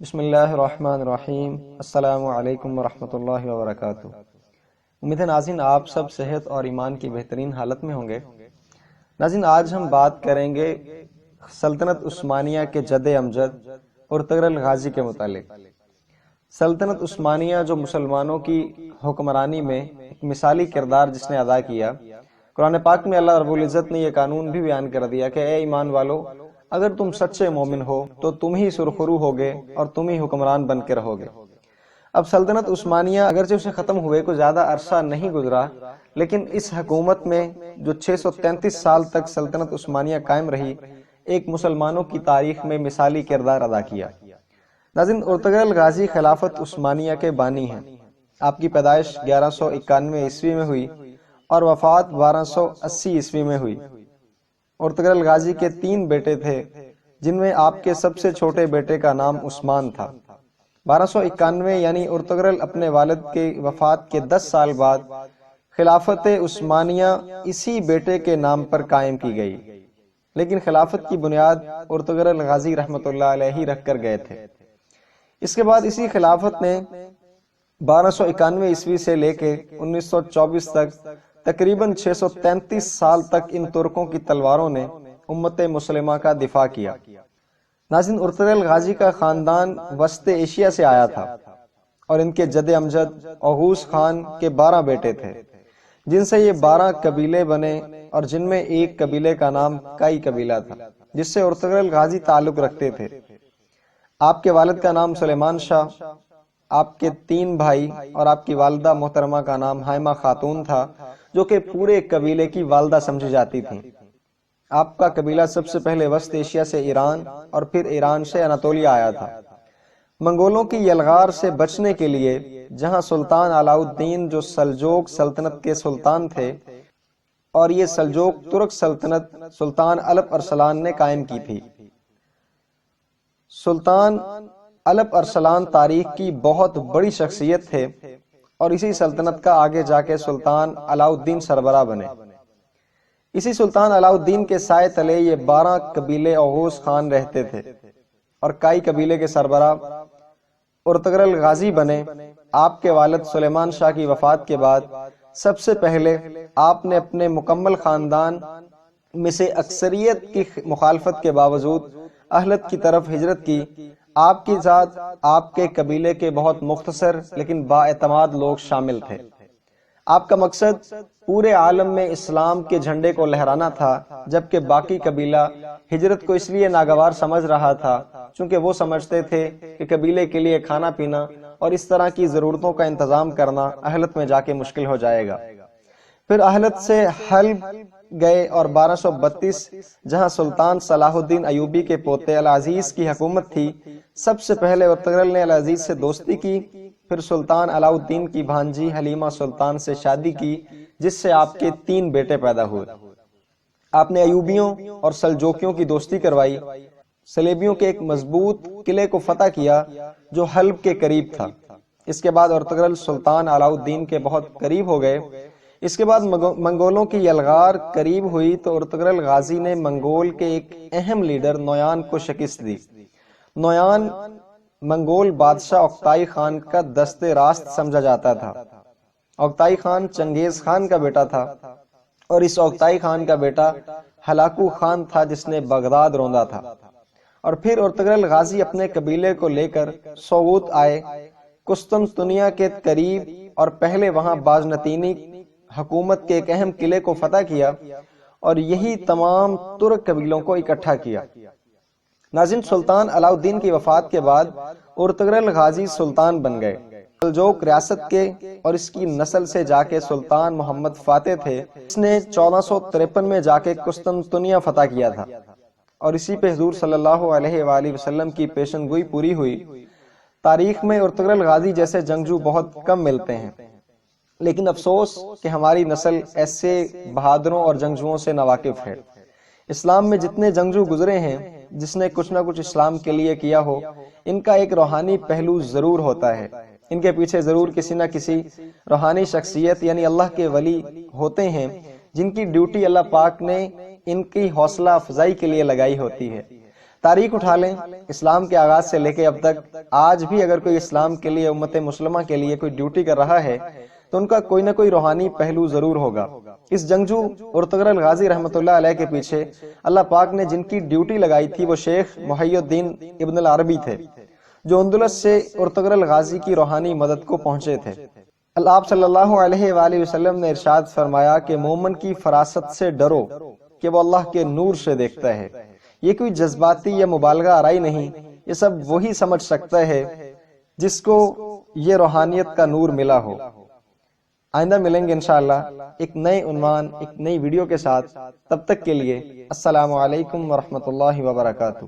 بسم اللہ الرحمن الرحیم۔ السلام علیکم ورحمۃ اللہ وبرکاتہ۔ امید ہے ناظرین آپ سب صحت اور ایمان کی بہترین حالت میں ہوں گے۔ ناظرین آج ہم بات کریں گے سلطنت عثمانیہ کے جد امجد ارطغرل غازی کے متعلق۔ سلطنت عثمانیہ جو مسلمانوں کی حکمرانی میں ایک مثالی کردار جس نے ادا کیا، قرآن پاک میں اللہ رب العزت نے یہ قانون بھی بیان کر دیا کہ اے ایمان والو، اگر تم سچے مومن ہو تو تم ہی سرخرو ہوگے اور تم ہی حکمران بن کے رہو گے۔ اب سلطنت عثمانیہ اگرچہ اسے ختم ہوئے کو زیادہ عرصہ نہیں گزرا، لیکن اس حکومت میں جو 633 سال تک سلطنت عثمانیہ قائم رہی، ایک مسلمانوں کی تاریخ میں مثالی کردار ادا کیا۔ ناظرین ارطغرل غازی خلافت عثمانیہ کے بانی ہیں۔ آپ کی پیدائش 1191 عیسوی میں ہوئی اور وفات 1280 عیسوی میں ہوئی۔ ارطغرل غازی کے 3 بیٹے تھے، جن میں آپ کے سب سے چھوٹے بیٹے کا نام عثمان تھا۔ 1291 یعنی ارطغرل اپنے والد کے وفات کے 10 سال بعد خلافت عثمانیہ اسی بیٹے کے نام پر قائم کی گئی، لیکن خلافت کی بنیاد ارطغرل غازی رحمۃ اللہ علیہ رکھ کر گئے تھے۔ اس کے بعد اسی خلافت نے 1291 عیسوی سے لے کے 1924 تک تقریباً 633 سال تک ان ترکوں کی تلواروں نے امت مسلمہ کا دفاع کیا۔ ناظرین ارطغرل غازی کا خاندان وسط ایشیا سے آیا تھا اور ان کے جد امجد اوغوز خان کے 12 بیٹے تھے، جن سے یہ 12 قبیلے بنے اور جن میں ایک قبیلے کا نام کائی قبیلہ تھا، جس سے ارطغرل غازی تعلق رکھتے تھے۔ آپ کے والد کا نام سلیمان شاہ، آپ کے 3 بھائی اور آپ کی والدہ محترمہ کا نام حائمہ خاتون تھا، جو کہ پورے قبیلے کی والدہ سمجھی جاتی تھیں۔ آپ کا قبیلہ سب سے پہلے وسط ایشیا سے ایران اور پھر ایران سے اناتولیا آیا تھا۔ منگولوں کی یلغار سے بچنے کے لیے جہاں سلطان علاء الدین جو سلجوق سلطنت کے سلطان تھے، اور یہ سلجوق ترک سلطنت سلطان الپ ارسلان نے قائم کی تھی۔ سلطان الپ ارسلان تاریخ کی بہت بڑی شخصیت تھے اور اسی سلطنت کا آگے جا کے سلطان علاء الدین سربراہ بنے۔ اسی سلطان علاء الدین کے سائے تلے یہ 12 قبیلے اوغوز خان رہتے تھے اور کائی قبیلے کے سربراہ ارطغرل غازی بنے۔ آپ کے والد سلیمان شاہ کی وفات کے بعد سب سے پہلے آپ نے اپنے مکمل خاندان میں سے اکثریت کی مخالفت کے باوجود اہلت کی طرف ہجرت کی۔ آپ کی ذات آپ کے قبیلے کے بہت مختصر لیکن بااعتماد لوگ شامل تھے۔ آپ کا مقصد پورے عالم میں اسلام کے جھنڈے کو لہرانا تھا، جبکہ باقی قبیلہ ہجرت کو اس لیے ناگوار سمجھ رہا تھا چونکہ وہ سمجھتے تھے کہ قبیلے کے لیے کھانا پینا اور اس طرح کی ضرورتوں کا انتظام کرنا اہلت میں جا کے مشکل ہو جائے گا۔ پھر اہلت سے حلب گئے اور 1232 جہاں سلطان صلاح الدین ایوبی کے پوتے العزیز کی حکومت تھی، سب سے پہلے ارطغرل نے العزیز سے دوستی کی، پھر سلطان علاء الدین کی بھانجی حلیمہ سلطان سے شادی کی، جس سے آپ کے 3 بیٹے پیدا ہوئے۔ آپ نے ایوبیوں اور سلجوکیوں کی دوستی کروائی، صلیبیوں کے ایک مضبوط قلعے کو فتح کیا جو حلب کے قریب تھا۔ اس کے بعد ارطغرل سلطان علاء الدین کے بہت قریب ہو گئے۔ اس کے بعد منگولوں کی یلغار قریب ہوئی تو ارطغرل غازی نے منگول کے ایک اہم لیڈر نویان کو شکست دی۔ نویان منگول بادشاہ اوکتائی خان کا دست راست سمجھا جاتا تھا۔ اوکتائی خان چنگیز خان کا بیٹا تھا اور اس اوکتائی خان کا بیٹا ہلاکو خان تھا جس نے بغداد روندا تھا۔ اور پھر ارطغرل غازی اپنے قبیلے کو لے کر سوغوت آئے، قسطنطنیہ کے قریب، اور پہلے وہاں باذنطینی حکومت کے ایک اہم قلعے کو فتح کیا اور یہی تمام ترک قبیلوں کو اکٹھا کیا۔ ناظرین سلطان علاء الدین کی وفات کے بعد ارطغرل غازی سلطان بن گئے۔ سلجوق ریاست کے اور اس کی نسل سے جا کے سلطان محمد فاتح تھے، اس نے 1453 میں جا کے قسطنطنیہ فتح کیا تھا اور اسی پہ حضور صلی اللہ علیہ وآلہ وسلم کی پیشن گوئی پوری ہوئی۔ تاریخ میں ارطغرل غازی جیسے جنگجو بہت کم ملتے ہیں، لیکن افسوس کہ ہماری نسل ایسے بہادروں اور جنگجوؤں سے ناواقف ہے۔ اسلام میں جتنے جنگجو گزرے ہیں، جس نے کچھ نہ کچھ اسلام کے لیے کیا ہو، ان کا ایک روحانی پہلو ضرور ہوتا ہے۔ ان کے پیچھے ضرور کسی نہ کسی روحانی شخصیت یعنی اللہ کے ولی ہوتے ہیں، جن کی ڈیوٹی اللہ پاک نے ان کی حوصلہ افزائی کے لیے لگائی ہوتی ہے۔ تاریخ اٹھا لیں، اسلام کے آغاز سے لے کے اب تک آج بھی اگر کوئی اسلام کے لیے، امت مسلمہ کے لیے کوئی ڈیوٹی کر رہا ہے تو ان کا کوئی نہ کوئی روحانی پہلو ضرور ہوگا۔ اس جنگجو ارطغرل غازی رحمۃ اللہ علیہ کے پیچھے اللہ پاک نے جن کی ڈیوٹی لگائی تھی وہ شیخ محی الدین ابن العربی تھے، جو اندلس سے ارطغرل غازی کی روحانی مدد کو پہنچے تھے۔ آپ صلی اللہ علیہ وآلہ وسلم نے ارشاد فرمایا کہ مومن کی فراست سے ڈرو کہ وہ اللہ کے نور سے دیکھتا ہے۔ یہ کوئی جذباتی یا مبالغہ آرائی نہیں، یہ سب وہی سمجھ سکتا ہے جس کو یہ روحانیت کا نور ملا ہو۔ آئندہ ملیں گے انشاءاللہ ایک نئے عنوان، ایک نئی ویڈیو کے ساتھ۔ تب تک کے لیے السلام علیکم ورحمۃ اللہ وبرکاتہ۔